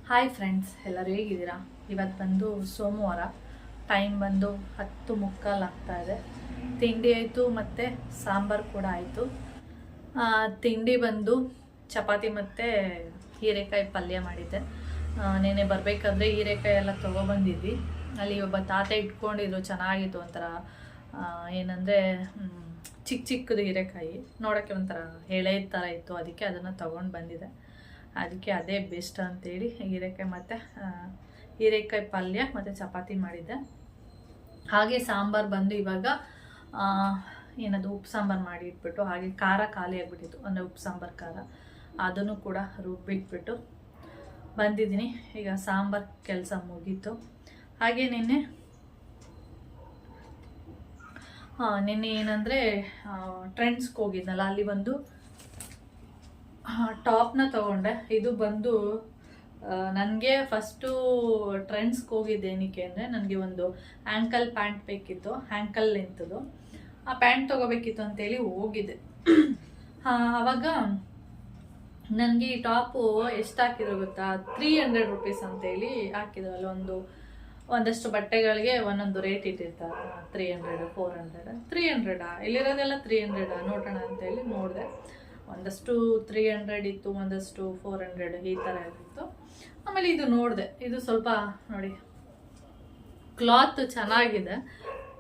Hi friends, ಎಲ್ಲರೂ ಹೇಗಿದ್ದೀರಾ? ಇವತ್ತು ಬಂದು ಸೋಮವಾರ, ಟೈಮ್ ಬಂದು 10:45 ಆಗ್ತಾ ಇದೆ. ತಿಂಡಿ ಆಯಿತು ಮತ್ತು ಸಾಂಬಾರು ಕೂಡ ಆಯಿತು. ತಿಂಡಿ ಬಂದು ಚಪಾತಿ ಮತ್ತು ಹೀರೆಕಾಯಿ ಪಲ್ಯ ಮಾಡಿದ್ದೆ. ನೆನೆ ಬರಬೇಕಾದ್ರೆ ಹೀರೆಕಾಯಿ ಎಲ್ಲ ತೊಗೊಬಂದಿದ್ವಿ. ಅಲ್ಲಿ ಒಬ್ಬ ತಾತ ಇಟ್ಕೊಂಡಿದ್ರು, ಚೆನ್ನಾಗಿತ್ತು. ಒಂಥರ ಏನಂದರೆ ಚಿಕ್ಕ ಚಿಕ್ಕದು ಹೀರೆಕಾಯಿ, ನೋಡೋಕ್ಕೆ ಒಂಥರ ಎಳೆ ಥರ ಇತ್ತು. ಅದಕ್ಕೆ ಅದನ್ನು ತೊಗೊಂಡು ಬಂದಿದ್ದೆ. ಅದಕ್ಕೆ ಅದೇ ಬೆಸ್ಟ್ ಅಂತೇಳಿ ಹೀರೆಕಾಯಿ ಮತ್ತು ಹೀರೆಕಾಯಿ ಪಲ್ಯ ಮತ್ತು ಚಪಾತಿ ಮಾಡಿದ್ದೆ. ಹಾಗೆ ಸಾಂಬಾರು ಬಂದು ಇವಾಗ ಏನದು ಉಪ್ಪು ಸಾಂಬಾರು ಮಾಡಿ ಇಟ್ಬಿಟ್ಟು, ಹಾಗೆ ಖಾರ ಖಾಲಿ ಆಗಿಬಿಟ್ಟಿತ್ತು, ಅಂದರೆ ಉಪ್ಪು ಸಾಂಬಾರು ಖಾರ, ಅದನ್ನು ಕೂಡ ರುಬ್ಬಿಟ್ಬಿಟ್ಟು ಬಂದಿದ್ದೀನಿ. ಈಗ ಸಾಂಬಾರು ಕೆಲಸ ಮುಗೀತು. ಹಾಗೆ ನಿನ್ನೆ ಏನಂದರೆ ಟ್ರೆಂಡ್ಸ್ಗೆ ಹೋಗಿದ್ನಲ್ಲ, ಅಲ್ಲಿ ಒಂದು ಟಾಪ್ನ ತೊಗೊಂಡೆ. ಇದು ಬಂದು ನನಗೆ ಫಸ್ಟು ಟ್ರೆಂಡ್ಸ್ಗೆ ಹೋಗಿದ್ದೆ. ಏನಕ್ಕೆ ಅಂದರೆ ನನಗೆ ಒಂದು ಆ್ಯಂಕಲ್ ಪ್ಯಾಂಟ್ ಬೇಕಿತ್ತು, ಆ್ಯಂಕಲ್ ಲೆಂತದು. ಆ ಪ್ಯಾಂಟ್ ತೊಗೋಬೇಕಿತ್ತು ಅಂತೇಳಿ ಹೋಗಿದ್ದೆ. ಆವಾಗ ನನಗೆ ಈ ಟಾಪು ಎಷ್ಟು ಹಾಕಿದ್ರು ಗೊತ್ತಾ? 300 ರುಪೀಸ್ ಅಂತೇಳಿ ಹಾಕಿದ್ರಲ್ಲ. ಒಂದಷ್ಟು ಬಟ್ಟೆಗಳಿಗೆ ಒಂದೊಂದು ರೇಟ್ ಇಟ್ಟಿರ್ತಾರೆ. 300, 400, 300 ಇಲ್ಲಿರೋದೆಲ್ಲ 300 ನೋಡೋಣ ಅಂತೇಳಿ ನೋಡಿದೆ. ಒಂದಷ್ಟು 300 ಇತ್ತು, ಒಂದಷ್ಟು 400 ಈ ಥರ ಇತ್ತು. ಆಮೇಲೆ ಇದು ನೋಡಿದೆ, ಇದು ಸ್ವಲ್ಪ ನೋಡಿ ಕ್ಲಾತ್ ಚೆನ್ನಾಗಿದೆ,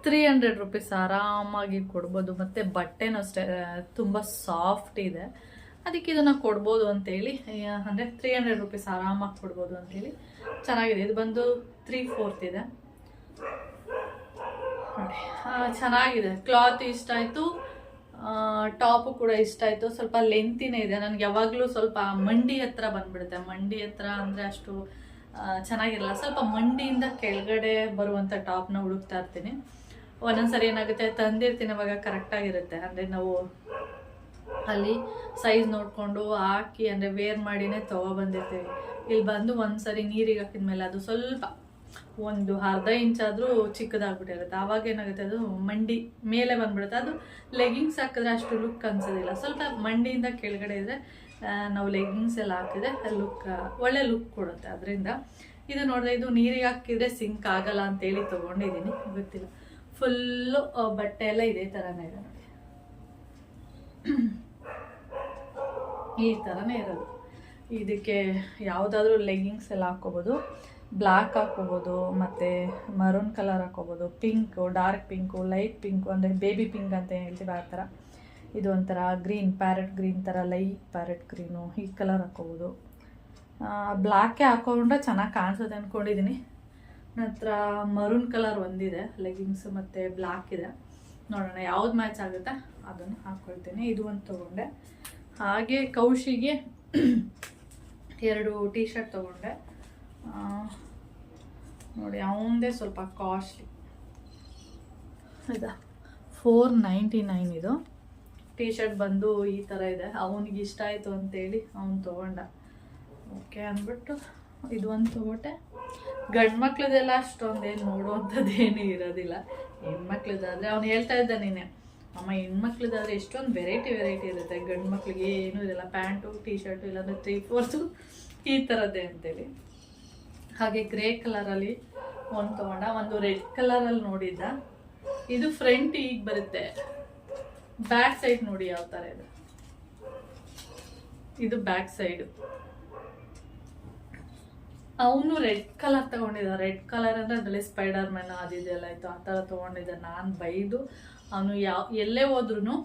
300 ರುಪೀಸ್ ಆರಾಮಾಗಿ ಕೊಡ್ಬೋದು. ಮತ್ತು ಬಟ್ಟೆನೂ ಅಷ್ಟೇ ತುಂಬ ಸಾಫ್ಟ್ ಇದೆ. ಅದಕ್ಕೆ ಇದನ್ನು ಕೊಡ್ಬೋದು ಅಂತೇಳಿ, ಅಂದರೆ 300 ರುಪೀಸ್ ಆರಾಮಾಗಿ ಕೊಡ್ಬೋದು ಅಂತೇಳಿ ಚೆನ್ನಾಗಿದೆ. ಇದು ಬಂದು 3/4 ಇದೆ ನೋಡಿ. ಚೆನ್ನಾಗಿದೆ, ಕ್ಲಾತ್ ಇಷ್ಟ ಆಯಿತು, ಟಾಪು ಕೂಡ ಇಷ್ಟ ಆಯಿತು. ಸ್ವಲ್ಪ ಲೆಂತಿನೇ ಇದೆ. ನನಗೆ ಯಾವಾಗಲೂ ಸ್ವಲ್ಪ ಮಂಡಿ ಹತ್ರ ಬಂದ್ಬಿಡುತ್ತೆ. ಮಂಡಿ ಹತ್ರ ಅಂದರೆ ಅಷ್ಟು ಚೆನ್ನಾಗಿರಲ್ಲ. ಸ್ವಲ್ಪ ಮಂಡಿಯಿಂದ ಕೆಳಗಡೆ ಬರುವಂಥ ಟಾಪ್ನ ಹುಡುಕ್ತಾ ಇರ್ತೀನಿ. ಒಂದೊಂದ್ಸರಿ ಏನಾಗುತ್ತೆ, ತಂದಿರ್ತೀನಿ, ಅವಾಗ ಕರೆಕ್ಟಾಗಿರುತ್ತೆ. ಅಂದರೆ ನಾವು ಅಲ್ಲಿ ಸೈಜ್ ನೋಡಿಕೊಂಡು ಹಾಕಿ, ಅಂದರೆ ವೇರ್ ಮಾಡಿನೇ ತೊಗೊಬಂದಿರ್ತೀವಿ. ಇಲ್ಲಿ ಬಂದು ಒಂದ್ಸರಿ ನೀರಿಗೆ ಹಾಕಿದ್ಮೇಲೆ ಅದು ಸ್ವಲ್ಪ ಒಂದು ಅರ್ಧ ಇಂಚಾದರೂ ಚಿಕ್ಕದಾಗ್ಬಿಟ್ಟಿರುತ್ತೆ. ಆವಾಗ ಏನಾಗುತ್ತೆ, ಅದು ಮಂಡಿ ಮೇಲೆ ಬಂದ್ಬಿಡುತ್ತೆ. ಅದು ಲೆಗಿಂಗ್ಸ್ ಹಾಕಿದ್ರೆ ಅಷ್ಟು ಲುಕ್ ಅನ್ಸೋದಿಲ್ಲ. ಸ್ವಲ್ಪ ಮಂಡಿಯಿಂದ ಕೆಳಗಡೆ ಇದ್ದರೆ ನಾವು ಲೆಗಿಂಗ್ಸ್ ಎಲ್ಲ ಹಾಕಿದ್ರೆ ಒಳ್ಳೆ ಲುಕ್ ಕೊಡುತ್ತೆ. ಅದರಿಂದ ಇದು ನೋಡಿದ್ರೆ, ಇದು ನೀರಿಗೆ ಹಾಕಿದ್ರೆ ಸಿಂಕ್ ಆಗಲ್ಲ ಅಂತೇಳಿ ತೊಗೊಂಡಿದ್ದೀನಿ. ಗೊತ್ತಿಲ್ಲ, ಫುಲ್ಲು ಬಟ್ಟೆ ಎಲ್ಲ ಇದೇ ಥರನೇ ಇದೆ ನೋಡಿ, ಈ ಥರನೇ ಇರೋದು. ಇದಕ್ಕೆ ಯಾವುದಾದ್ರೂ ಲೆಗಿಂಗ್ಸ್ ಎಲ್ಲ ಹಾಕ್ಕೋಬೋದು. ಬ್ಲ್ಯಾಕ್ ಹಾಕ್ಕೋಬೋದು, ಮತ್ತು ಮರೂನ್ ಕಲರ್ ಹಾಕ್ಕೋಬೋದು, pink, dark pink, light pink, ಅಂದರೆ ಬೇಬಿ ಪಿಂಕ್ ಅಂತ ಹೇಳ್ತೀವಿ ಆ ಥರ. ಇದು ಒಂಥರ ಗ್ರೀನ್, ಪ್ಯಾರೆಟ್ ಗ್ರೀನ್ ಥರ, ಲೈಟ್ ಪ್ಯಾರೆಟ್ ಗ್ರೀನು, ಈ ಕಲರ್ ಹಾಕ್ಕೋಬೋದು. ಬ್ಲ್ಯಾಕೇ ಹಾಕ್ಕೊಂಡ್ರೆ ಚೆನ್ನಾಗಿ ಕಾಣಿಸುತ್ತೆ ಅಂದ್ಕೊಂಡಿದ್ದೀನಿ. ನಂತರ ಮರೂನ್ ಕಲರ್ ಒಂದಿದೆ ಲೆಗಿಂಗ್ಸು, ಮತ್ತು ಬ್ಲ್ಯಾಕ್ ಇದೆ. ನೋಡೋಣ ಯಾವ್ದು ಮ್ಯಾಚ್ ಆಗುತ್ತೆ ಅದನ್ನು ಹಾಕ್ಕೊಳ್ತೀನಿ. ಇದು ಒಂದು ತೊಗೊಂಡೆ. ಹಾಗೆ ಕೌಶಿಗೆ 2 ಟೀ ಶರ್ಟ್ ತೊಗೊಂಡೆ ನೋಡಿ. ಅವನದೇ ಸ್ವಲ್ಪ ಕಾಸ್ಟ್ಲಿ ಇದೆ, 499 ಇದು. ಟೀ ಶರ್ಟ್ ಬಂದು ಈ ಥರ ಇದೆ. ಅವನಿಗೆ ಇಷ್ಟ ಆಯಿತು ಅಂತೇಳಿ ಅವನು ತೊಗೊಂಡ. ಓಕೆ ಅಂದ್ಬಿಟ್ಟು ಇದು ಒಂದು ತೊಗೊಟ್ಟೆ. ಗಂಡು ಮಕ್ಳದೆಲ್ಲ ಅಷ್ಟೊಂದೇನು ನೋಡುವಂಥದ್ದೇನು ಇರೋದಿಲ್ಲ. ಹೆಣ್ಮಕ್ಳದ್ದಾದರೆ ಅವ್ನು ಹೇಳ್ತಾ ಇದ್ದ ನೀನೆ, ಅಮ್ಮ ಹೆಣ್ಮಕ್ಳದ್ದಾದರೆ ಎಷ್ಟೊಂದು ವೆರೈಟಿ ಇರುತ್ತೆ, ಗಂಡು ಮಕ್ಳಿಗೆ ಏನೂ ಇರಲ್ಲ, ಪ್ಯಾಂಟು ಟೀ ಶರ್ಟು ಇಲ್ಲಾಂದರೆ 3/4 ಈ ಥರದ್ದೇ ಅಂತೇಳಿ. ಹಾಗೆ ಗ್ರೇ ಕಲರಲ್ಲಿ ಒಂದು ತೊಗೊಂಡ. ಒಂದು ರೆಡ್ ಕಲರಲ್ಲಿ ನೋಡಿದ್ದ. ಇದು ಫ್ರಂಟ್ ಈಗ ಬರುತ್ತೆ, ಬ್ಯಾಕ್ ಸೈಡ್ ನೋಡಿ ಯಾವ ಥರ ಇದೆ. ಇದು ಬ್ಯಾಕ್ ಸೈಡು. ಅವನು ರೆಡ್ ಕಲರ್ ತಗೊಂಡಿದ್ದ. ರೆಡ್ ಕಲರ್ ಅಂದರೆ ಅದರಲ್ಲಿ ಸ್ಪೈಡರ್ ಮ್ಯಾನ್ ಅದಿದೆಲ್ಲ ಇತ್ತು, ಆ ಥರ ತೊಗೊಂಡಿದ್ದ. ನಾನು ಬೈದು, ಅವನು ಎಲ್ಲೇ ಹೋದ್ರೂ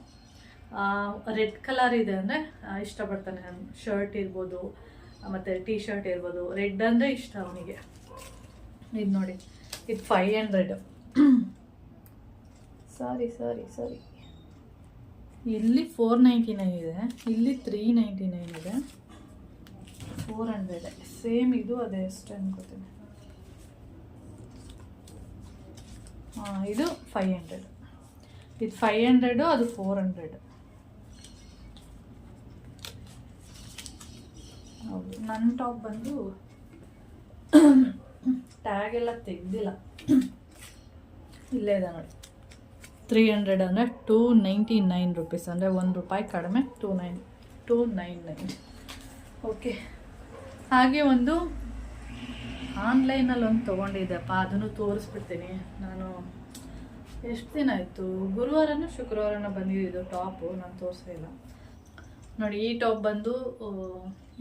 ರೆಡ್ ಕಲರ್ ಇದೆ ಅಂದರೆ ಇಷ್ಟಪಡ್ತಾನೆ. ಶರ್ಟ್ ಇರ್ಬೋದು ಮತ್ತು ಟೀ ಶರ್ಟ್ ಇರ್ಬೋದು, ರೆಡ್ ಅಂದರೆ ಇಷ್ಟ ಅವನಿಗೆ. ಇದು ನೋಡಿ, ಇದು 500. ಸಾರಿ ಇಲ್ಲಿ 499 ಇದೆ, ಇಲ್ಲಿ 399 ಇದೆ, 400 ಸೇಮ್. ಇದು ಅದೇ ಅಷ್ಟೇ ಅನ್ಕೋತೀನಿ. ಇದು 500, ಇದು 500, ಅದು 400. ಹೌದು, ನನ್ನ ಟಾಪ್ ಬಂದು ಟ್ಯಾಗ್ ಎಲ್ಲ ತೆಗ್ದಿಲ್ಲ, ಇಲ್ಲೇ ಇದೆ ನೋಡಿ. 300 ಅಂದರೆ 299 ರುಪೀಸ್, ಅಂದರೆ ₹1 ಕಡಿಮೆ, 299. ಓಕೆ. ಹಾಗೆ ಒಂದು ಆನ್ಲೈನಲ್ಲಿ ಒಂದು ತೊಗೊಂಡಿದ್ದೆಪ್ಪ, ಅದನ್ನು ತೋರಿಸ್ಬಿಡ್ತೀನಿ. ನಾನು ಎಷ್ಟು ದಿನ ಆಯಿತು, ಗುರುವಾರನೂ ಶುಕ್ರವಾರನೂ ಬಂದಿದ್ದು ಟಾಪು, ನಾನು ತೋರಿಸೇ ಇಲ್ಲ ನೋಡಿ. ಈ ಟಾಪ್ ಬಂದು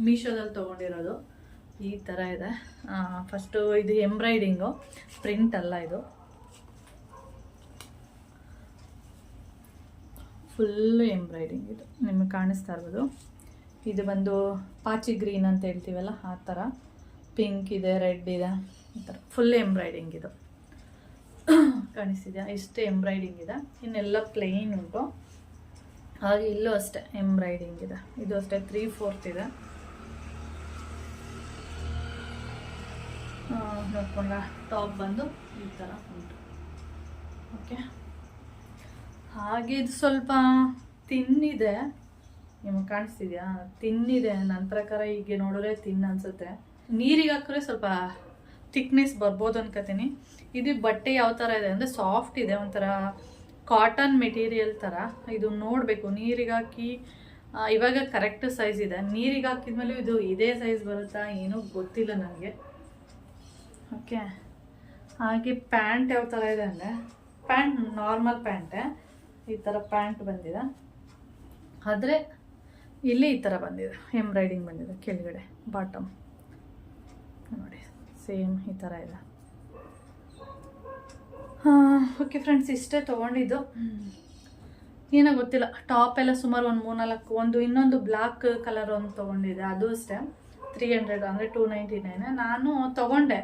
ಮೀಶೋದಲ್ಲಿ ತೊಗೊಂಡಿರೋದು. ಈ ಥರ ಇದೆ. ಫಸ್ಟು ಇದು ಎಂಬ್ರಾಯ್ಡಿಂಗು, ಪ್ರಿಂಟ್ ಅಲ್ಲ, ಇದು ಫುಲ್ಲು ಎಂಬ್ರಾಯ್ಡಿಂಗ್. ಇದು ನಿಮಗೆ ಕಾಣಿಸ್ತಾ ಇರ್ಬೋದು. ಇದು ಬಂದು ಪಾಚಿ ಗ್ರೀನ್ ಅಂತ ಹೇಳ್ತೀವಲ್ಲ ಆ ಥರ, ಪಿಂಕ್ ಇದೆ, ರೆಡ್ ಇದೆ, ಈ ಥರ ಫುಲ್ ಎಂಬ್ರಾಯ್ಡಿಂಗ್. ಇದು ಕಾಣಿಸ್ತಿದೆಯಾ? ಇಷ್ಟೇ ಎಂಬ್ರಾಯ್ಡಿಂಗ್ ಇದೆ, ಇನ್ನೆಲ್ಲ ಪ್ಲೇನ್ ಉಂಟು. ಹಾಗೆ ಇಲ್ಲೂ ಅಷ್ಟೇ ಎಂಬ್ರಾಯ್ಡಿಂಗ್ ಇದೆ. ಇದು ಅಷ್ಟೇ 3/4 ಇದೆ. ನೋಡ್ಕೊಂಡ ಟಾಪ್ ಬಂದು ಈ ಥರ ಉಂಟು. ಓಕೆ, ಹಾಗೆ ಇದು ಸ್ವಲ್ಪ ತಿನ್ನಿದೆ, ನಿಮಗೆ ಕಾಣಿಸ್ತಿದ್ಯಾ? ತಿನ್ನಿದೆ. ನನ್ನ ಪ್ರಕಾರ ಹೀಗೆ ನೋಡಿದ್ರೆ ತಿನ್ನು ಅನಿಸುತ್ತೆ. ನೀರಿಗೆ ಹಾಕಿದ್ರೆ ಸ್ವಲ್ಪ ಥಿಕ್ನೆಸ್ ಬರ್ಬೋದು ಅನ್ಕೋತೀನಿ. ಇದು ಬಟ್ಟೆ ಯಾವ ಥರ ಇದೆ ಅಂದರೆ ಸಾಫ್ಟ್ ಇದೆ, ಒಂಥರ ಕಾಟನ್ ಮೆಟೀರಿಯಲ್ ಥರ. ಇದು ನೋಡಬೇಕು, ನೀರಿಗೆ ಹಾಕಿ ಇವಾಗ ಕರೆಕ್ಟ್ ಸೈಜ್ ಇದೆ. ನೀರಿಗೆ ಹಾಕಿದ್ಮೇಲೆ ಇದು ಇದೇ ಸೈಜ್ ಬರುತ್ತಾ ಏನೂ ಗೊತ್ತಿಲ್ಲ ನನಗೆ. ಓಕೆ, ಹಾಗೆ ಪ್ಯಾಂಟ್ ಯಾವ ಥರ ಇದೆ ಅಂದರೆ, ಪ್ಯಾಂಟ್ ನಾರ್ಮಲ್ ಪ್ಯಾಂಟೇ, ಈ ಥರ ಪ್ಯಾಂಟ್ ಬಂದಿದೆ. ಆದರೆ ಇಲ್ಲಿ ಈ ಥರ ಬಂದಿದೆ, ಎಂಬ್ರಾಯ್ಡಿಂಗ್ ಬಂದಿದೆ ಕೆಳಗಡೆ ಬಾಟಮ್ ನೋಡಿ, ಸೇಮ್ ಈ ಥರ ಇದೆ. ಓಕೆ ಫ್ರೆಂಡ್ಸ್, ಇಷ್ಟೇ ತೊಗೊಂಡಿದ್ದು. ಏನೋ ಗೊತ್ತಿಲ್ಲ, ಟಾಪ್ ಎಲ್ಲ ಸುಮಾರು ಒಂದು 3-4, ಇನ್ನೊಂದು ಬ್ಲ್ಯಾಕ್ ಕಲರ್ ಒಂದು ತೊಗೊಂಡಿದ್ದೆ, ಅದು ಅಷ್ಟೇ 300 ಅಂದರೆ 299. ನಾನು ತೊಗೊಂಡೆ,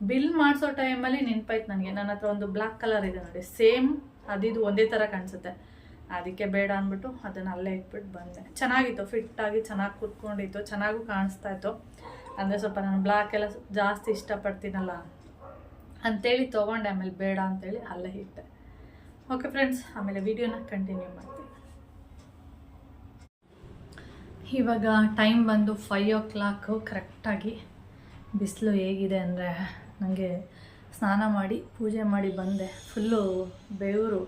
ಬಿಲ್ ಮಾಡಿಸೋ ಟೈಮಲ್ಲಿ ನೆನಪಾಯ್ತು ನನಗೆ, ನನ್ನ ಹತ್ರ ಒಂದು ಬ್ಲ್ಯಾಕ್ ಕಲರ್ ಇದೆ ನೋಡಿ, ಸೇಮ್ ಅದಿದು ಒಂದೇ ಥರ ಕಾಣಿಸುತ್ತೆ. ಅದಕ್ಕೆ ಬೇಡ ಅಂದ್ಬಿಟ್ಟು ಅದನ್ನು ಅಲ್ಲೇ ಇಟ್ಬಿಟ್ಟು ಬಂದೆ. ಚೆನ್ನಾಗಿತ್ತು, ಫಿಟ್ಟಾಗಿ ಚೆನ್ನಾಗಿ ಕೂತ್ಕೊಂಡಿತ್ತು, ಚೆನ್ನಾಗೂ ಕಾಣಿಸ್ತಾ ಇತ್ತು. ಅಂದರೆ ಸ್ವಲ್ಪ ನಾನು ಬ್ಲ್ಯಾಕ್ ಎಲ್ಲ ಜಾಸ್ತಿ ಇಷ್ಟಪಡ್ತೀನಲ್ಲ ಅಂಥೇಳಿ ತೊಗೊಂಡೆ, ಆಮೇಲೆ ಬೇಡ ಅಂಥೇಳಿ ಅಲ್ಲೇ ಇಟ್ಟೆ. ಓಕೆ ಫ್ರೆಂಡ್ಸ್, ಆಮೇಲೆ ವಿಡಿಯೋನ ಕಂಟಿನ್ಯೂ ಮಾಡ್ತೀನಿ. ಇವಾಗ ಟೈಮ್ ಬಂದು 5 o'clock ಕರೆಕ್ಟಾಗಿ. ಬಿಸಿಲು ಹೇಗಿದೆ ಅಂದರೆ, ನನಗೆ ಸ್ನಾನ ಮಾಡಿ ಪೂಜೆ ಮಾಡಿ ಬಂದೆ, ಫುಲ್ಲು ಬೆವರು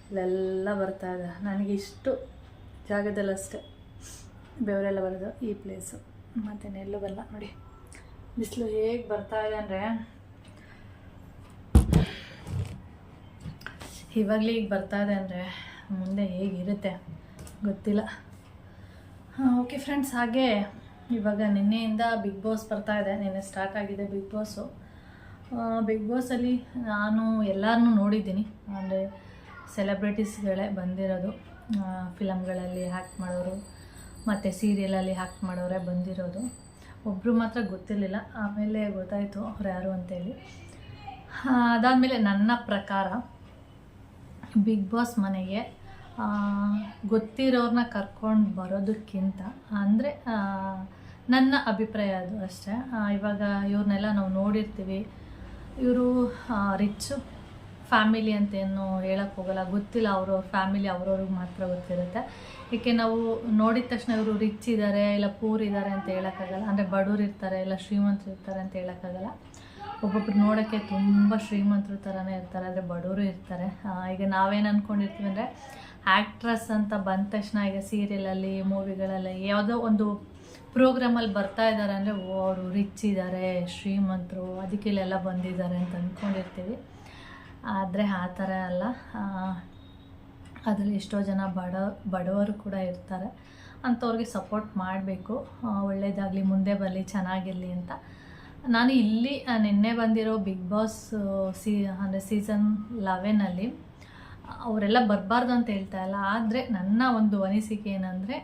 ಇಲ್ಲೆಲ್ಲ ಬರ್ತಾಯಿದೆ. ನನಗೆ ಇಷ್ಟು ಜಾಗದಲ್ಲಷ್ಟೇ ಬೆವರೆಲ್ಲ ಬರೋದು ಈ ಪ್ಲೇಸು, ಮತ್ತೇನೆಲ್ಲೂ ಬರಲ್ಲ ನೋಡಿ. ಬಿಸಿಲು ಹೇಗೆ ಬರ್ತಾಯಿದೆ ಅಂದರೆ, ಇವಾಗಲೇ ಈಗ ಬರ್ತಾಯಿದೆ ಅಂದರೆ ಮುಂದೆ ಹೇಗಿರುತ್ತೆ ಗೊತ್ತಿಲ್ಲ. ಓಕೆ ಫ್ರೆಂಡ್ಸ್, ಹಾಗೆ ಇವಾಗ ನಿನ್ನೆಯಿಂದ ಬಿಗ್ ಬಾಸ್ ಬರ್ತಾಯಿದೆ. ನಿನ್ನೆ ಸ್ಟಾರ್ಟ್ ಆಗಿದೆ ಬಿಗ್ ಬಾಸು. ಬಿಗ್ ಬಾಸಲ್ಲಿ ನಾನು ಎಲ್ಲರನ್ನೂ ನೋಡಿದ್ದೀನಿ, ಅಂದರೆ ಸೆಲೆಬ್ರಿಟೀಸ್ಗಳೇ ಬಂದಿರೋದು. ಫಿಲಮ್ಗಳಲ್ಲಿ ಆ್ಯಕ್ಟ್ ಮಾಡೋರು ಮತ್ತು ಸೀರಿಯಲಲ್ಲಿ ಆ್ಯಕ್ಟ್ ಮಾಡೋರೇ ಬಂದಿರೋದು. ಒಬ್ಬರು ಮಾತ್ರ ಗೊತ್ತಿರಲಿಲ್ಲ, ಆಮೇಲೆ ಗೊತ್ತಾಯಿತು ಅವ್ರು ಯಾರು ಅಂತೇಳಿ. ಅದಾದಮೇಲೆ ನನ್ನ ಪ್ರಕಾರ ಬಿಗ್ ಬಾಸ್ ಮನೆಗೆ ಗೊತ್ತಿರೋರನ್ನ ಕರ್ಕೊಂಡು ಬರೋದಕ್ಕಿಂತ, ಅಂದರೆ ನನ್ನ ಅಭಿಪ್ರಾಯ ಅದು ಅಷ್ಟೇ. ಇವಾಗ ಇವ್ರನ್ನೆಲ್ಲ ನಾವು ನೋಡಿರ್ತೀವಿ, ಇವರು ರಿಚ್ ಫ್ಯಾಮಿಲಿ ಅಂತೇನು ಹೇಳಕ್ಕೆ ಹೋಗಲ್ಲ, ಗೊತ್ತಿಲ್ಲ. ಅವ್ರವ್ರ ಫ್ಯಾಮಿಲಿ ಅವ್ರವ್ರಿಗೆ ಮಾತ್ರ ಗೊತ್ತಿರುತ್ತೆ. ಏಕೆ ನಾವು ನೋಡಿದ ತಕ್ಷಣ ಇವರು ರಿಚ್ ಇದ್ದಾರೆ ಇಲ್ಲ ಪೂರ್ ಇದ್ದಾರೆ ಅಂತ ಹೇಳೋಕ್ಕಾಗಲ್ಲ. ಅಂದರೆ ಬಡವ್ರು ಇರ್ತಾರೆ ಇಲ್ಲ ಶ್ರೀಮಂತರು ಇರ್ತಾರೆ ಅಂತ ಹೇಳೋಕ್ಕಾಗಲ್ಲ. ಒಬ್ಬೊಬ್ರು ನೋಡೋಕ್ಕೆ ತುಂಬ ಶ್ರೀಮಂತರು ಥರನೇ ಇರ್ತಾರೆ, ಆದರೆ ಬಡವರು ಇರ್ತಾರೆ. ಈಗ ನಾವೇನು ಅಂದ್ಕೊಂಡಿರ್ತೀವಿ ಅಂದರೆ, ಆ್ಯಕ್ಟ್ರಸ್ ಅಂತ ಬಂದ ತಕ್ಷಣ ಈಗ ಸೀರಿಯಲಲ್ಲಿ ಮೂವಿಗಳಲ್ಲಿ ಯಾವುದೋ ಒಂದು ಪ್ರೋಗ್ರಾಮಲ್ಲಿ ಬರ್ತಾ ಇದ್ದಾರೆ ಅಂದರೆ ಅವರು ರಿಚ್ ಇದ್ದಾರೆ, ಶ್ರೀಮಂತರು, ಅದಕ್ಕೆ ಇಲ್ಲೆಲ್ಲ ಬಂದಿದ್ದಾರೆ ಅಂತ ಅಂದ್ಕೊಂಡಿರ್ತೀವಿ. ಆದರೆ ಆ ಥರ ಅಲ್ಲ. ಅದರಲ್ಲಿ ಎಷ್ಟೋ ಜನ ಬಡವರು ಕೂಡ ಇರ್ತಾರೆ. ಅಂಥವ್ರಿಗೆ ಸಪೋರ್ಟ್ ಮಾಡಬೇಕು, ಒಳ್ಳೆಯದಾಗಲಿ, ಮುಂದೆ ಬರಲಿ, ಚೆನ್ನಾಗಿರಲಿ ಅಂತ. ನಾನು ಇಲ್ಲಿ ನಿನ್ನೆ ಬಂದಿರೋ ಬಿಗ್ ಬಾಸ್ ಅಂದರೆ ಸೀಸನ್ 11 ಅವರೆಲ್ಲ ಬರಬಾರ್ದು ಅಂತ ಹೇಳ್ತಾ ಇಲ್ಲ. ಆದರೆ ನನ್ನ ಒಂದು ಅನಿಸಿಕೆ ಏನಂದರೆ,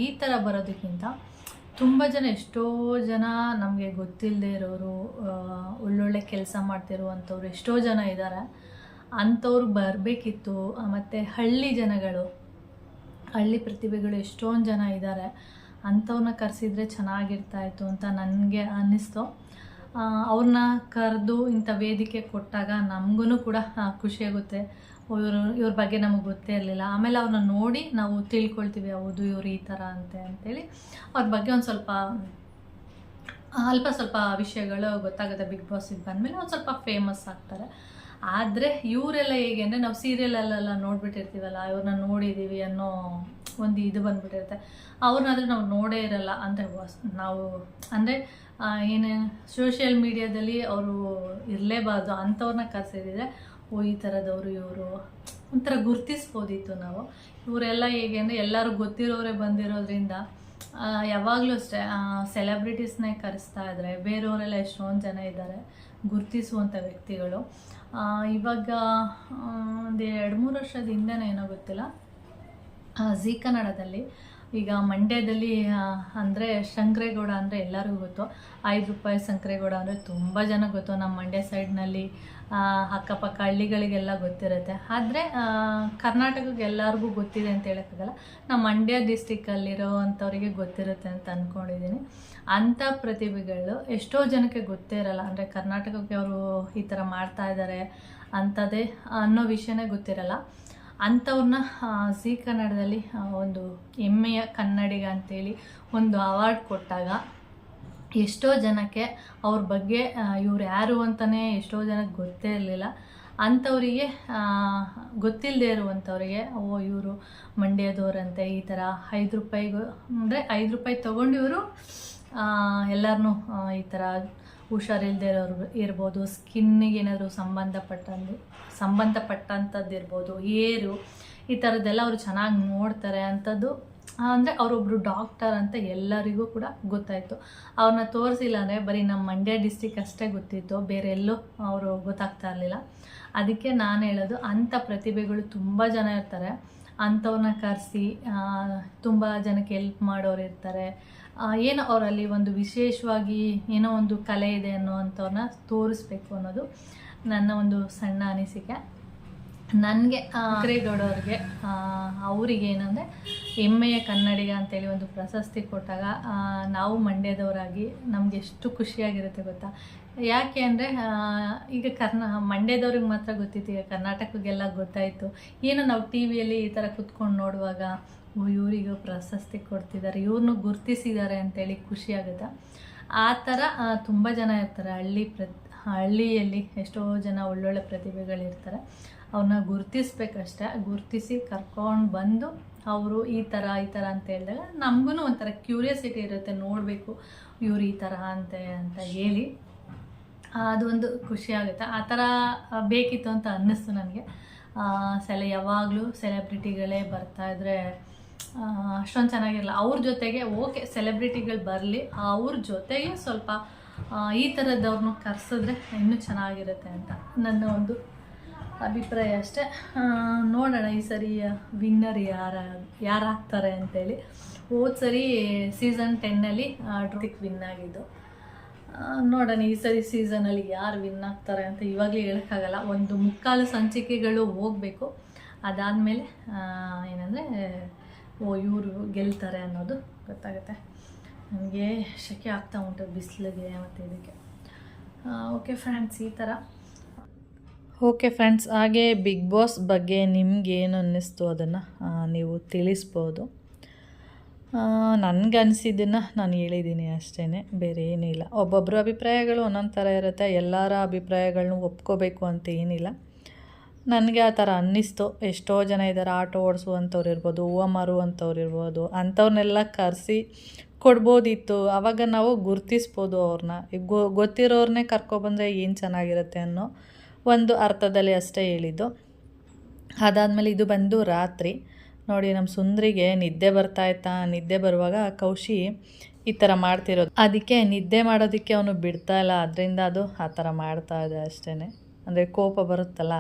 ಈ ಥರ ಬರೋದಕ್ಕಿಂತ ತುಂಬ ಜನ, ಎಷ್ಟೋ ಜನ ನಮಗೆ ಗೊತ್ತಿಲ್ಲದೆ ಇರೋರು, ಒಳ್ಳೊಳ್ಳೆ ಕೆಲಸ ಮಾಡ್ತಿರುವಂಥವ್ರು ಎಷ್ಟೋ ಜನ ಇದ್ದಾರೆ. ಅಂಥವ್ರು ಬರಬೇಕಿತ್ತು. ಮತ್ತು ಹಳ್ಳಿ ಜನಗಳು, ಹಳ್ಳಿ ಪ್ರತಿಭೆಗಳು ಎಷ್ಟೊಂದು ಜನ ಇದ್ದಾರೆ, ಅಂಥವ್ರನ್ನ ಕರೆಸಿದ್ರೆ ಚೆನ್ನಾಗಿರ್ತಾಯಿತ್ತು ಅಂತ ನನಗೆ ಅನ್ನಿಸ್ತು. ಅವ್ರನ್ನ ಕರೆದು ಇಂಥ ವೇದಿಕೆ ಕೊಟ್ಟಾಗ ನಮಗೂ ಕೂಡ ಖುಷಿಯಾಗುತ್ತೆ. ಇವ್ರ ಬಗ್ಗೆ ನಮಗೆ ಗೊತ್ತೇ ಇರಲಿಲ್ಲ, ಆಮೇಲೆ ಅವ್ರನ್ನ ನೋಡಿ ನಾವು ತಿಳ್ಕೊಳ್ತೀವಿ, ಹೌದು ಇವ್ರು ಈ ಥರ ಅಂತೇಳಿ ಅವ್ರ ಬಗ್ಗೆ ಒಂದು ಸ್ವಲ್ಪ ವಿಷಯಗಳು ಗೊತ್ತಾಗುತ್ತೆ. ಬಿಗ್ ಬಾಸಿಗೆ ಬಂದಮೇಲೆ ಒಂದು ಸ್ವಲ್ಪ ಫೇಮಸ್ ಆಗ್ತಾರೆ. ಆದರೆ ಇವರೆಲ್ಲ ಹೇಗೆ ಅಂದರೆ, ನಾವು ಸೀರಿಯಲಲ್ಲೆಲ್ಲ ನೋಡಿಬಿಟ್ಟಿರ್ತೀವಲ್ಲ, ಇವ್ರನ್ನ ನೋಡಿದ್ದೀವಿ ಅನ್ನೋ ಒಂದು ಇದು ಬಂದ್ಬಿಟ್ಟಿರುತ್ತೆ. ಅವ್ರನ್ನಾದ್ರೆ ನಾವು ನೋಡೇ ಇರಲ್ಲ, ಅಂದರೆ ನಾವು ಅಂದರೆ ಏನೇನು ಸೋಷಿಯಲ್ ಮೀಡಿಯಾದಲ್ಲಿ ಅವರು ಇರಲೇಬಾರ್ದು ಅಂಥವ್ರನ್ನ ಕರೆಸಿದ್ರೆ ಈ ಥರದವರು ಇವರು ಒಂಥರ ಗುರ್ತಿಸ್ಬೋದಿತ್ತು ನಾವು. ಇವರೆಲ್ಲ ಹೇಗೆ ಅಂದರೆ ಎಲ್ಲರೂ ಗೊತ್ತಿರೋರೇ ಬಂದಿರೋದ್ರಿಂದ ಯಾವಾಗಲೂ ಅಷ್ಟೇ ಸೆಲೆಬ್ರಿಟೀಸ್ನೇ ಕರೆಸ್ತಾ ಇದ್ದಾರೆ. ಬೇರೆಯವರೆಲ್ಲ ಎಷ್ಟೊಂದು ಜನ ಇದ್ದಾರೆ ಗುರ್ತಿಸುವಂಥ ವ್ಯಕ್ತಿಗಳು. ಇವಾಗ ಒಂದು 2-3 ವರ್ಷದ ಹಿಂದೆನೇ ಏನೋ ಗೊತ್ತಿಲ್ಲ, ಝೀ ಕನ್ನಡದಲ್ಲಿ ಈಗ ಮಂಡ್ಯದಲ್ಲಿ ಅಂದರೆ ಶಂಕರೇಗೌಡ ಅಂದರೆ ಎಲ್ಲರಿಗೂ ಗೊತ್ತು. 5 ರೂಪಾಯಿ ಶಂಕರೇಗೌಡ ಅಂದರೆ ತುಂಬ ಜನ ಗೊತ್ತು. ನಮ್ಮ ಮಂಡ್ಯ ಸೈಡ್ನಲ್ಲಿ ಅಕ್ಕಪಕ್ಕ ಹಳ್ಳಿಗಳಿಗೆಲ್ಲ ಗೊತ್ತಿರುತ್ತೆ. ಆದರೆ ಕರ್ನಾಟಕಕ್ಕೆ ಎಲ್ಲರಿಗೂ ಗೊತ್ತಿದೆ ಅಂತ ಹೇಳೋಕ್ಕಾಗಲ್ಲ. ನಮ್ಮ ಮಂಡ್ಯ ಡಿಸ್ಟಿಕ್ಕಲ್ಲಿರೋ ಅಂಥವ್ರಿಗೆ ಗೊತ್ತಿರುತ್ತೆ ಅಂತ ಅಂದ್ಕೊಂಡಿದ್ದೀನಿ. ಅಂಥ ಪ್ರತಿಭೆಗಳು ಎಷ್ಟೋ ಜನಕ್ಕೆ ಗೊತ್ತೇ ಇರಲ್ಲ. ಅಂದರೆ ಕರ್ನಾಟಕಕ್ಕೆ ಅವರು ಈ ಥರ ಮಾಡ್ತಾ ಇದ್ದಾರೆ ಅಂಥದ್ದೇ ಅನ್ನೋ ವಿಷಯನೇ ಗೊತ್ತಿರಲ್ಲ. ಅಂಥವ್ರನ್ನ ಝೀ ಕನ್ನಡದಲ್ಲಿ ಒಂದು ಹೆಮ್ಮೆಯ ಕನ್ನಡಿಗ ಅಂತೇಳಿ ಒಂದು ಅವಾರ್ಡ್ ಕೊಟ್ಟಾಗ ಎಷ್ಟೋ ಜನಕ್ಕೆ ಅವ್ರ ಬಗ್ಗೆ ಇವ್ರು ಯಾರು ಅಂತಲೇ ಎಷ್ಟೋ ಜನಕ್ಕೆ ಗೊತ್ತೇ ಇರಲಿಲ್ಲ. ಅಂಥವರಿಗೆ ಗೊತ್ತಿಲ್ಲದೆ ಇರುವಂಥವ್ರಿಗೆ ಇವರು ಮಂಡ್ಯದವ್ರಂತೆ ಈ ಥರ 5 ರೂಪಾಯಿಗೂ ಅಂದರೆ 5 ರೂಪಾಯಿ ತೊಗೊಂಡು ಇವರು ಎಲ್ಲರನ್ನೂ ಈ ಥರ ಹುಷಾರಿಲ್ಲದೆ ಇರೋರು ಇರ್ಬೋದು, ಸ್ಕಿನ್ನಿಗೆ ಏನಾದರೂ ಸಂಬಂಧಪಟ್ಟಂಥದ್ದು ಇರ್ಬೋದು, ಏರು ಈ ಥರದ್ದೆಲ್ಲ ಅವರು ಚೆನ್ನಾಗಿ ನೋಡ್ತಾರೆ ಅಂಥದ್ದು. ಅಂದರೆ ಅವರೊಬ್ಬರು ಡಾಕ್ಟರ್ ಅಂತ ಎಲ್ಲರಿಗೂ ಕೂಡ ಗೊತ್ತಾಯಿತು. ಅವ್ರನ್ನ ತೋರಿಸಿಲ್ಲ ಅಂದರೆ ಬರೀ ನಮ್ಮ ಮಂಡ್ಯ ಡಿಸ್ಟಿಕ್ ಅಷ್ಟೇ ಗೊತ್ತಿತ್ತು, ಬೇರೆ ಎಲ್ಲೂ ಅವರು ಗೊತ್ತಾಗ್ತಾ ಇರಲಿಲ್ಲ. ಅದಕ್ಕೆ ನಾನು ಹೇಳೋದು, ಅಂಥ ಪ್ರತಿಭೆಗಳು ತುಂಬ ಜನ ಇರ್ತಾರೆ. ಅಂಥವ್ರನ್ನ ಕರೆಸಿ ತುಂಬ ಜನಕ್ಕೆ ಹೆಲ್ಪ್ ಮಾಡೋರು ಇರ್ತಾರೆ. ಏನೋ ಅವರಲ್ಲಿ ಒಂದು ವಿಶೇಷವಾಗಿ ಏನೋ ಒಂದು ಕಲೆ ಇದೆ ಅನ್ನೋವಂಥವ್ರನ್ನ ತೋರಿಸ್ಬೇಕು ಅನ್ನೋದು ನನ್ನ ಒಂದು ಸಣ್ಣ ಅನಿಸಿಕೆ. ನನಗೆ ಶಂಕರೇಗೌಡವ್ರಿಗೆ ಅವರಿಗೆ ಏನಂದರೆ ಹೆಮ್ಮೆಯ ಕನ್ನಡಿಗ ಅಂತೇಳಿ ಒಂದು ಪ್ರಶಸ್ತಿ ಕೊಟ್ಟಾಗ ನಾವು ಮಂಡ್ಯದವರಾಗಿ ನಮಗೆ ಎಷ್ಟು ಖುಷಿಯಾಗಿರುತ್ತೆ ಗೊತ್ತಾ. ಯಾಕೆ ಅಂದರೆ ಈಗ ಮಂಡ್ಯದವ್ರಿಗೆ ಮಾತ್ರ ಗೊತ್ತಿತ್ತು, ಈಗ ಕರ್ನಾಟಕಕ್ಕೆಲ್ಲ ಗೊತ್ತಾಯಿತು. ಏನೋ ನಾವು ಟಿ ವಿಯಲ್ಲಿ ಈ ಥರ ಕುತ್ಕೊಂಡು ನೋಡುವಾಗ ಇವರಿಗೆ ಪ್ರಶಸ್ತಿ ಕೊಡ್ತಿದ್ದಾರೆ, ಇವ್ರನ್ನೂ ಗುರ್ತಿಸಿದ್ದಾರೆ ಅಂತೇಳಿ ಖುಷಿಯಾಗುತ್ತೆ. ಆ ಥರ ತುಂಬ ಜನ ಇರ್ತಾರೆ. ಹಳ್ಳಿಯಲ್ಲಿ ಎಷ್ಟೋ ಜನ ಒಳ್ಳೊಳ್ಳೆ ಪ್ರತಿಭೆಗಳಿರ್ತಾರೆ. ಅವ್ರನ್ನ ಗುರ್ತಿಸ್ಬೇಕಷ್ಟೆ. ಗುರ್ತಿಸಿ ಕರ್ಕೊಂಡು ಬಂದು ಅವರು ಈ ಥರ ಅಂತ ಹೇಳಿದಾಗ ನಮಗೂ ಒಂಥರ ಕ್ಯೂರಿಯಾಸಿಟಿ ಇರುತ್ತೆ, ನೋಡಬೇಕು ಇವ್ರು ಈ ಥರ ಅಂತ ಹೇಳಿ ಅದೊಂದು ಖುಷಿಯಾಗುತ್ತೆ. ಆ ಥರ ಬೇಕಿತ್ತು ಅಂತ ಅನ್ನಿಸ್ತು ನನಗೆ. ಯಾವಾಗಲೂ ಸೆಲೆಬ್ರಿಟಿಗಳೇ ಬರ್ತಾಯಿದ್ರೆ ಅಷ್ಟೊಂದು ಚೆನ್ನಾಗಿರಲ್ಲ. ಅವ್ರ ಜೊತೆಗೆ ಓಕೆ ಸೆಲೆಬ್ರಿಟಿಗಳು ಬರಲಿ, ಅವ್ರ ಜೊತೆಗೆ ಸ್ವಲ್ಪ ಈ ಥರದವ್ರನ್ನೂ ಕರೆಸಿದ್ರೆ ಇನ್ನೂ ಚೆನ್ನಾಗಿರುತ್ತೆ ಅಂತ ನನ್ನ ಒಂದು ಅಭಿಪ್ರಾಯ ಅಷ್ಟೇ. ನೋಡೋಣ ಈ ಸರಿ ವಿನ್ನರ್ ಯಾರಾಗ್ತಾರೆ ಅಂತೇಳಿ. ಹೋದ ಸರಿ ಸೀಸನ್ 10ನಲ್ಲಿ ಡ್ರಾಟಿಕ್ ವಿನ್ ಆಗಿದ್ದು. ನೋಡೋಣ ಈ ಸರಿ ಸೀಸನಲ್ಲಿ ಯಾರು ವಿನ್ ಆಗ್ತಾರೆ ಅಂತ ಇವಾಗಲೇ ಹೇಳೋಕ್ಕಾಗಲ್ಲ. ಒಂದು 3/4 ಸಂಚಿಕೆಗಳು ಹೋಗಬೇಕು, ಅದಾದಮೇಲೆ ಏನಂದರೆ ಇವರು ಗೆಲ್ತಾರೆ ಅನ್ನೋದು ಗೊತ್ತಾಗುತ್ತೆ. ನನಗೆ ಶೆಕೆ ಆಗ್ತಾ ಉಂಟು ಬಿಸಿಲಿಗೆ ಮತ್ತು ಇದಕ್ಕೆ. ಓಕೆ ಫ್ರೆಂಡ್ಸ್, ಈ ಥರ. ಓಕೆ ಫ್ರೆಂಡ್ಸ್, ಹಾಗೆ ಬಿಗ್ ಬಾಸ್ ಬಗ್ಗೆ ನಿಮಗೇನು ಅನ್ನಿಸ್ತು ಅದನ್ನು ನೀವು ತಿಳಿಸ್ಬೋದು. ನನಗೆ ಅನಿಸಿದ್ದನ್ನು ನಾನು ಹೇಳಿದ್ದೀನಿ ಅಷ್ಟೇ, ಬೇರೆ ಏನೂ ಇಲ್ಲ. ಒಬ್ಬೊಬ್ಬರ ಅಭಿಪ್ರಾಯಗಳು ಒಂದೊಂದು ಥರ ಇರುತ್ತೆ. ಎಲ್ಲರ ಅಭಿಪ್ರಾಯಗಳನ್ನೂ ಒಪ್ಕೋಬೇಕು ಅಂತ ಏನಿಲ್ಲ. ನನಗೆ ಆ ಥರ ಅನ್ನಿಸ್ತು. ಎಷ್ಟೋ ಜನ ಇದ್ದಾರೆ, ಆಟೋ ಓಡಿಸುವಂಥವ್ರು ಇರ್ಬೋದು, ಹೂವು ಮಾರುವಂಥವ್ರು ಇರ್ಬೋದು, ಅಂಥವ್ರನ್ನೆಲ್ಲ ಕರೆಸಿ ಕೊಡ್ಬೋದಿತ್ತು. ಆವಾಗ ನಾವು ಗುರ್ತಿಸ್ಬೋದು ಅವ್ರನ್ನ. ಗೊತ್ತಿರೋರನ್ನೇ ಕರ್ಕೊಬಂದರೆ ಏನು ಚೆನ್ನಾಗಿರುತ್ತೆ ಅನ್ನೋ ಒಂದು ಅರ್ಥದಲ್ಲಿ ಅಷ್ಟೇ ಹೇಳಿದ್ದು. ಅದಾದಮೇಲೆ ಇದು ಬಂದು ರಾತ್ರಿ ನೋಡಿ, ನಮ್ಮ ಸುಂದ್ರಿಗೆ ನಿದ್ದೆ ಬರ್ತಾಯಿತ್ತಾ. ನಿದ್ದೆ ಬರುವಾಗ ಕೌಶಿ ಈ ಥರ ಮಾಡ್ತಿರೋದು. ಅದಕ್ಕೆ ನಿದ್ದೆ ಮಾಡೋದಕ್ಕೆ ಅವನು ಬಿಡ್ತಾಯಿಲ್ಲ. ಅದರಿಂದ ಅದು ಆ ಥರ ಮಾಡ್ತಾಯಿದೆ ಅಷ್ಟೇ. ಅಂದರೆ ಕೋಪ ಬರುತ್ತಲ್ಲ,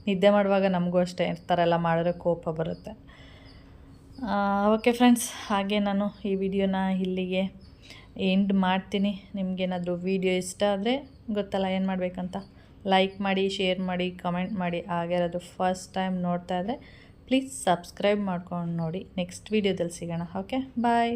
ನಿದ್ದೆ ಮಾಡುವಾಗ ನಮಗೂ ಅಷ್ಟೇ ಈ ಥರ ಎಲ್ಲ ಮಾಡಿದ್ರೆ ಕೋಪ ಬರುತ್ತೆ. ಓಕೆ ಫ್ರೆಂಡ್ಸ್, ಹಾಗೆ ನಾನು ಈ ವಿಡಿಯೋನ ಇಲ್ಲಿಗೆ ಎಂಡ್ ಮಾಡ್ತೀನಿ. ನಿಮಗೇನಾದರೂ ವಿಡಿಯೋ ಇಷ್ಟ ಆದರೆ ಗೊತ್ತಲ್ಲ ಏನು ಮಾಡಬೇಕಂತ. ಲೈಕ್ ಮಾಡಿ, ಶೇರ್ ಮಾಡಿ, ಕಮೆಂಟ್ ಮಾಡಿ. ಹಾಗೆ ಅದು ಫಸ್ಟ್ ಟೈಮ್ ನೋಡ್ತಾ ಇದ್ದರೆ ಪ್ಲೀಸ್ ಸಬ್ಸ್ಕ್ರೈಬ್ ಮಾಡ್ಕೊಂಡು ನೋಡಿ. ನೆಕ್ಸ್ಟ್ ವೀಡಿಯೋದಲ್ಲಿ ಸಿಗೋಣ. ಓಕೆ, ಬಾಯ್.